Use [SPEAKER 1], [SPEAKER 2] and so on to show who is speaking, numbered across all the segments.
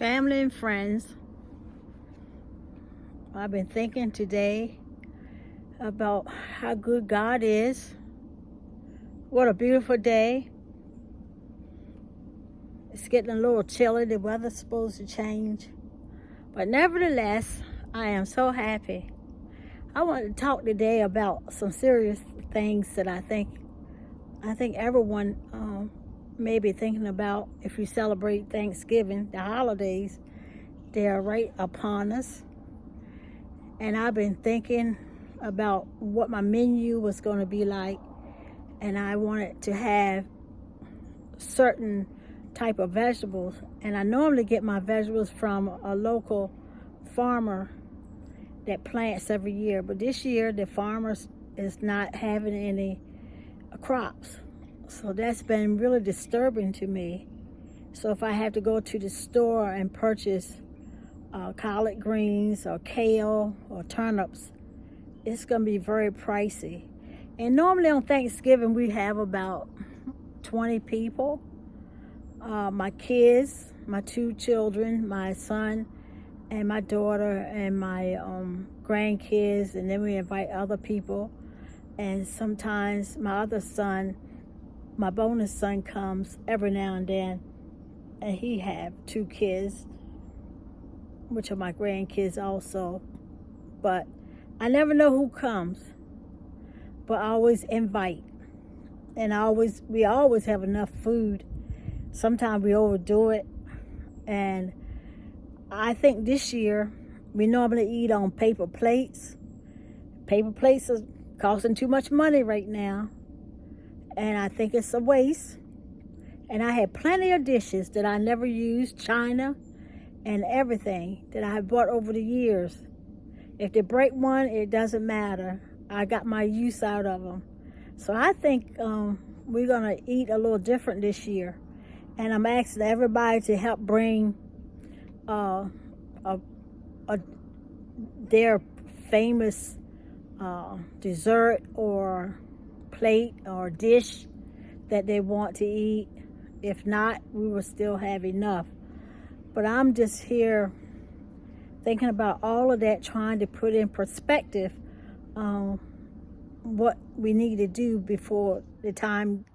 [SPEAKER 1] Family and friends, I've been thinking today about how good God is. What a beautiful day. It's getting a little chilly. The weather's supposed to change. But nevertheless, I am so happy. I want to talk today about some serious things that I think everyone may be thinking about. If you celebrate Thanksgiving, the holidays, they are right upon us. And I've been thinking about what my menu was going to be like, and I wanted to have certain type of vegetables. And I normally get my vegetables from a local farmer that plants every year, but this year the farmer is not having any crops, so that's been really disturbing to me. So if I have to go to the store and purchase collard greens or kale or turnips, it's going to be very pricey. And normally on Thanksgiving we have about 20 people. My kids, my two children, my son and my daughter, and my grandkids, and then we invite other people. And sometimes my other son, my bonus son, comes every now and then, and he have two kids, which are my grandkids also. But I never know who comes, but I always invite, and we always have enough food. Sometimes we overdo it, and I think this year we normally eat on paper plates. Paper plates are costing too much money right now, and I think it's a waste. And I had plenty of dishes that I never used, china and everything that I have bought over the years. If they break one, it doesn't matter. I got my use out of them. So I think we're gonna eat a little different this year, and I'm asking everybody to help bring their famous dessert or plate or dish that they want to eat. If not, we will still have enough. But I'm just here thinking about all of that, trying to put in perspective what we need to do before the time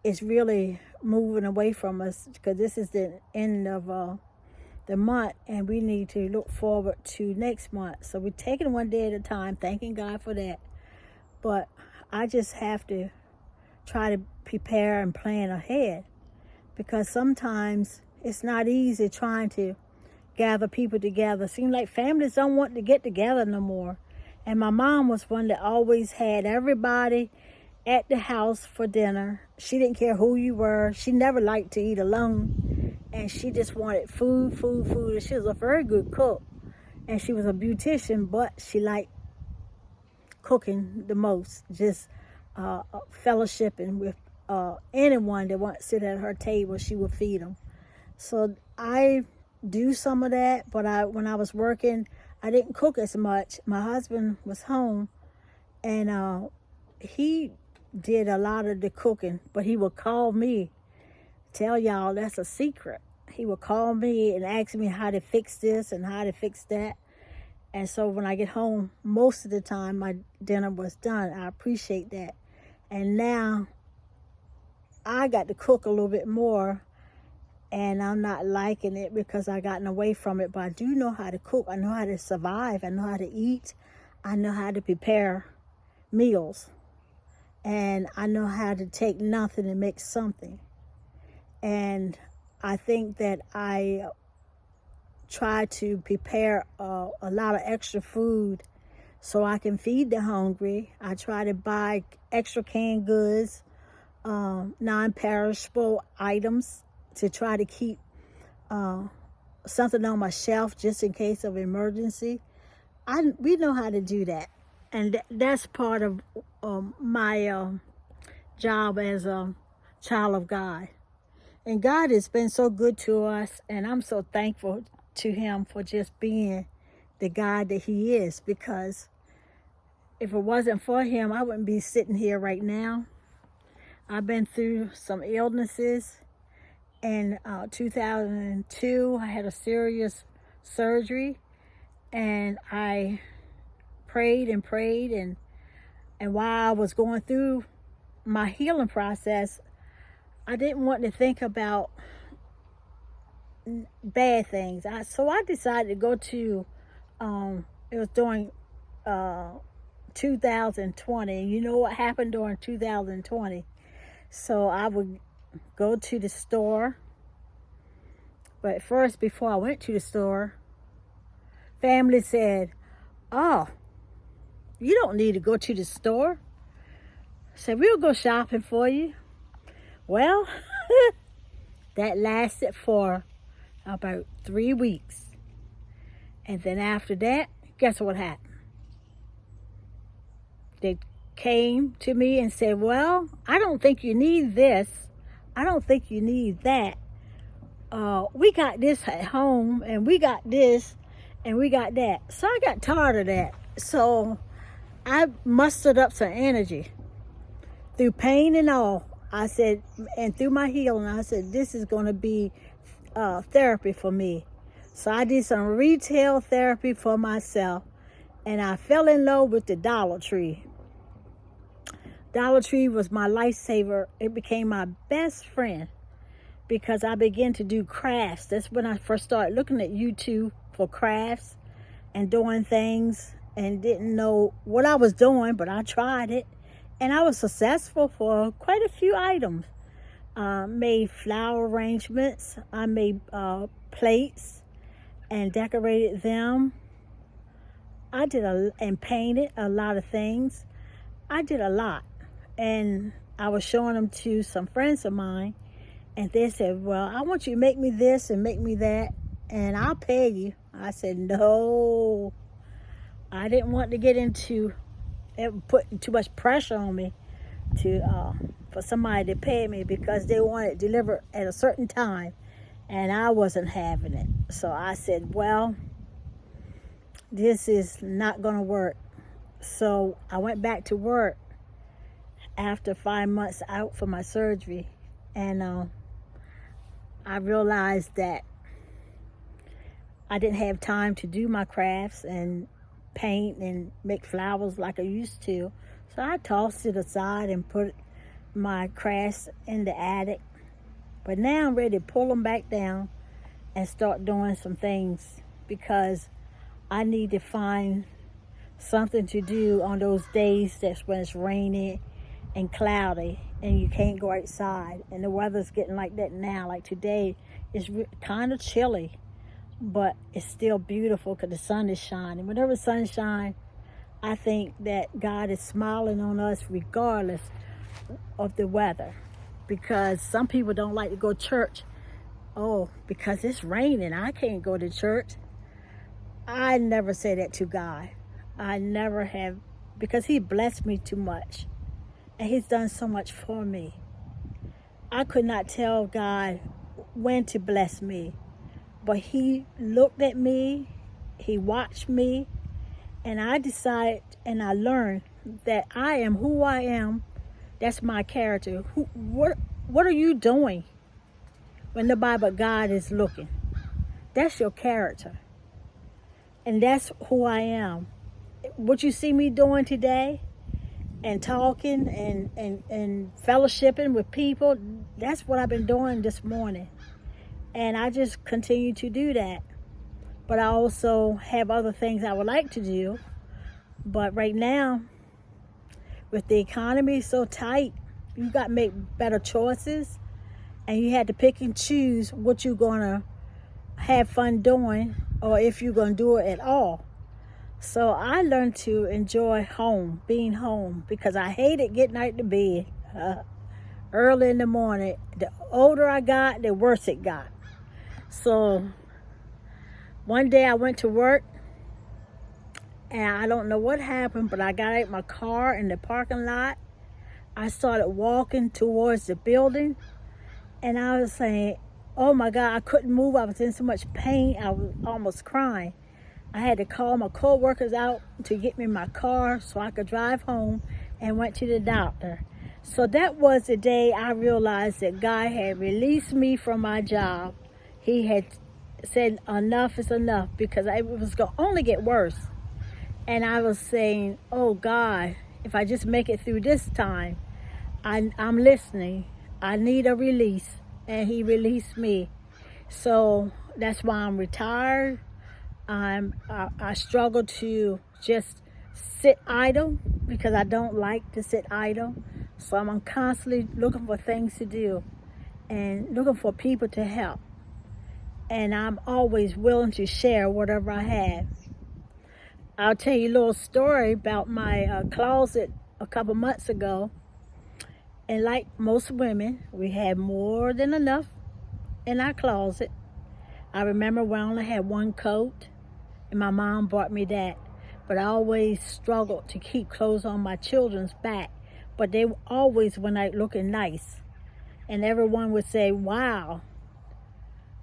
[SPEAKER 1] is really moving away from us, because this is the end of the month, and we need to look forward to next month. So we're taking one day at a time, thanking God for that. But I just have to try to prepare and plan ahead, because sometimes it's not easy trying to gather people together. Seems like families don't want to get together no more. And my mom was one that always had everybody at the house for dinner. She didn't care who you were. She never liked to eat alone, and she just wanted food. And she was a very good cook, and she was a beautician, but she liked cooking the most, just fellowshipping with anyone that wanted to sit at her table. She would feed them. So I do some of that, but when I was working, I didn't cook as much. My husband was home, and he did a lot of the cooking, but he would call me. Tell y'all, that's a secret. He would call me and ask me how to fix this and how to fix that. And so when I get home, most of the time my dinner was done. I appreciate that. And now I got to cook a little bit more, and I'm not liking it because I gotten away from it. But I do know how to cook. I know how to survive. I know how to eat. I know how to prepare meals. And I know how to take nothing and make something. And I think that I try to prepare a lot of extra food so I can feed the hungry. I try to buy extra canned goods, non-perishable items, to try to keep something on my shelf just in case of emergency. We know how to do that, and that's part of my job as a child of God. And God has been so good to us, and I'm so thankful to him for just being the God that he is, because if it wasn't for him, I wouldn't be sitting here right now. I've been through some illnesses, In 2002, I had a serious surgery, and I prayed and prayed, and while I was going through my healing process, I didn't want to think about bad things. So I decided to go to, it was during 2020. You know what happened during 2020? So I would go to the store. But first, before I went to the store, family said, "Oh, you don't need to go to the store." I said, "We'll go shopping for you." Well, that lasted for about 3 weeks. And then after that, guess what happened? They came to me and said, "Well, I don't think you need this. I don't think you need that. We got this at home, and we got this, and we got that." So I got tired of that. So I mustered up some energy through pain and all. I said, and through my healing, I said, this is going to be therapy for me. So I did some retail therapy for myself, and I fell in love with the Dollar Tree. Dollar Tree was my lifesaver. It became my best friend because I began to do crafts. That's when I first started looking at YouTube for crafts and doing things, and didn't know what I was doing, but I tried it. And I was successful for quite a few items. Made flower arrangements. I made plates and decorated them. I did and painted a lot of things. I did a lot. And I was showing them to some friends of mine. And they said, "Well, I want you to make me this and make me that, and I'll pay you." I said, "No." I didn't want to get into it, putting too much pressure on me for somebody to pay me, because they wanted it delivered at a certain time, and I wasn't having it. So I said, "Well, this is not going to work." So I went back to work after 5 months out for my surgery, and I realized that I didn't have time to do my crafts and paint and make flowers like I used to. So I tossed it aside and put my crafts in the attic. But now I'm ready to pull them back down and start doing some things, because I need to find something to do on those days that's when it's rainy and cloudy and you can't go outside, and the weather's getting like that now. Like today, it's kind of chilly, but it's still beautiful because the sun is shining. Whenever the sun shines, I think that God is smiling on us regardless of the weather, because some people don't like to go to church. "Oh, because it's raining, I can't go to church." I never say that to God. I never have, because He blessed me too much, and He's done so much for me. I could not tell God when to bless me, but He looked at me, He watched me, and I decided and I learned that I am who I am. That's my character. What are you doing when nobody but God is looking? That's your character. And that's who I am. What you see me doing today, and talking and fellowshipping with people, that's what I've been doing this morning. And I just continue to do that. But I also have other things I would like to do. But right now, with the economy so tight, you got to make better choices. And you had to pick and choose what you're going to have fun doing, or if you're going to do it at all. So I learned to enjoy being home, because I hated getting out of bed early in the morning. The older I got, the worse it got. So one day I went to work, and I don't know what happened, but I got out my car in the parking lot. I started walking towards the building, and I was saying, "Oh my God," I couldn't move. I was in so much pain, I was almost crying. I had to call my co-workers out to get me my car so I could drive home, and went to the doctor. So that was the day I realized that God had released me from my job. He had said enough is enough, because it was going to only get worse. And I was saying, oh God, if I just make it through this time, I'm listening. I need a release. And he released me. So that's why I'm retired. I struggle to just sit idle, because I don't like to sit idle. So I'm constantly looking for things to do and looking for people to help. And I'm always willing to share whatever I have. I'll tell you a little story about my closet a couple months ago. And like most women, we had more than enough in our closet. I remember when I only had one coat, and my mom bought me that. But I always struggled to keep clothes on my children's back. But they always went out looking nice. And everyone would say, wow,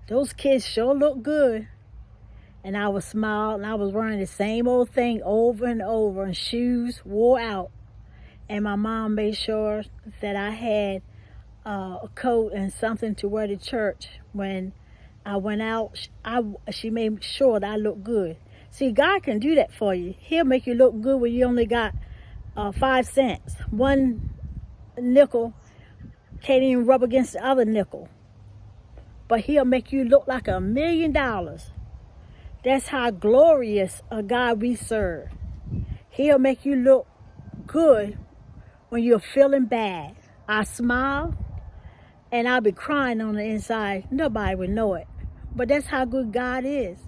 [SPEAKER 1] those kids sure look good. And I would smile, and I was wearing the same old thing over and over, and shoes wore out. And my mom made sure that I had a coat and something to wear to church. When I went out, she made sure that I looked good. See, God can do that for you. He'll make you look good when you only got 5 cents. One nickel can't even rub against the other nickel. But he'll make you look like $1 million. That's how glorious a God we serve. He'll make you look good when you're feeling bad. I smile, and I'll be crying on the inside. Nobody would know it. But that's how good God is.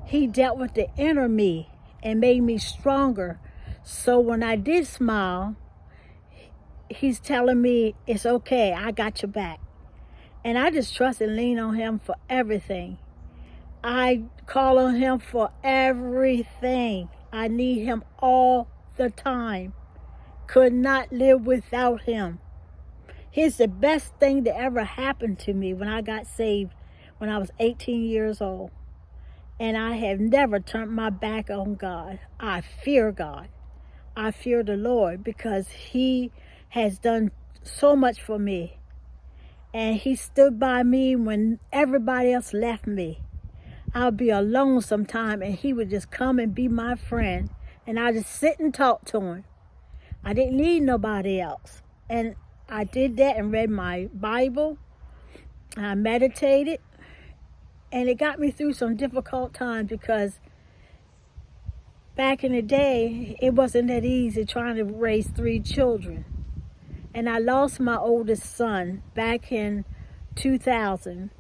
[SPEAKER 1] He dealt with the inner me and made me stronger. So when I did smile, he's telling me, it's okay, I got your back. And I just trust and lean on him for everything. I call on him for everything. I need him all the time. Could not live without him. He's the best thing that ever happened to me when I got saved when I was 18 years old. And I have never turned my back on God. I fear God. I fear the Lord, because he has done so much for me. And he stood by me when everybody else left me. I'll be alone sometime, and he would just come and be my friend. And I just sit and talk to him. I didn't need nobody else. And I did that and read my Bible. I meditated. And it got me through some difficult times, because back in the day, it wasn't that easy trying to raise 3 children. And I lost my oldest son back in 2000.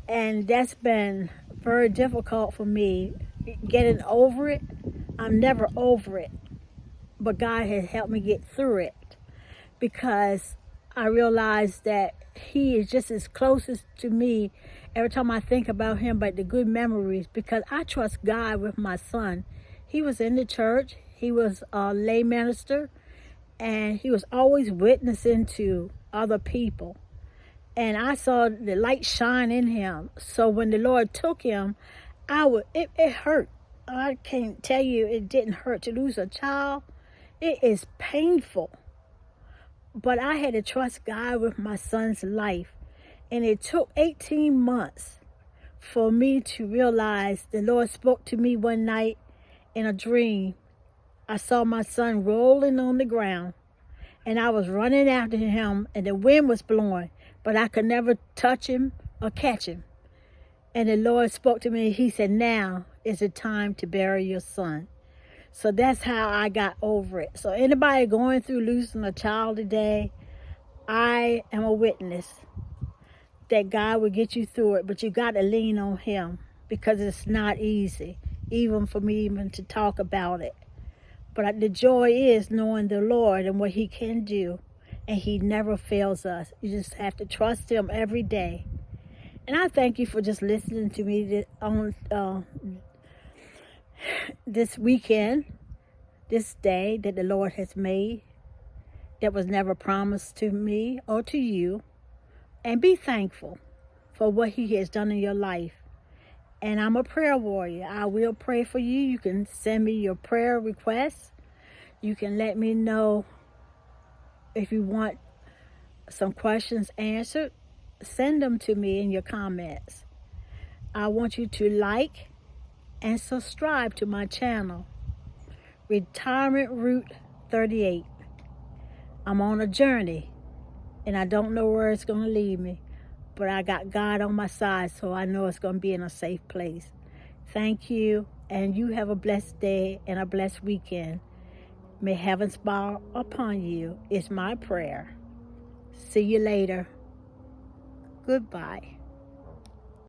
[SPEAKER 1] And that's been very difficult for me, getting over it. I'm never over it. But God has helped me get through it, because I realized that he is just as closest to me every time I think about him, but the good memories, because I trust God with my son. He was in the church. He was a lay minister, and he was always witnessing to other people. And I saw the light shine in him. So when the Lord took him, it hurt. I can't tell you it didn't hurt to lose a child. It is painful. But I had to trust God with my son's life. And it took 18 months for me to realize the Lord spoke to me one night in a dream. I saw my son rolling on the ground, and I was running after him, and the wind was blowing, but I could never touch him or catch him. And the Lord spoke to me. He said, now is the time to bury your son. So that's how I got over it. So anybody going through losing a child today, I am a witness that God will get you through it. But you got to lean on him, because it's not easy, even for me even to talk about it. But the joy is knowing the Lord and what he can do. And he never fails us. You just have to trust him every day. And I thank you for just listening to me on this weekend, this day that the Lord has made, that was never promised to me or to you. And be thankful for what he has done in your life. And I'm a prayer warrior. I will pray for you. You can send me your prayer requests. You can let me know if you want some questions answered, send them to me in your comments. I want you to like and subscribe to my channel, Retirement Route 38. I'm on a journey, and I don't know where it's going to lead me, but I got God on my side, so I know it's going to be in a safe place. Thank you, and you have a blessed day and a blessed weekend. May heaven smile upon you is my prayer. See you later. Goodbye.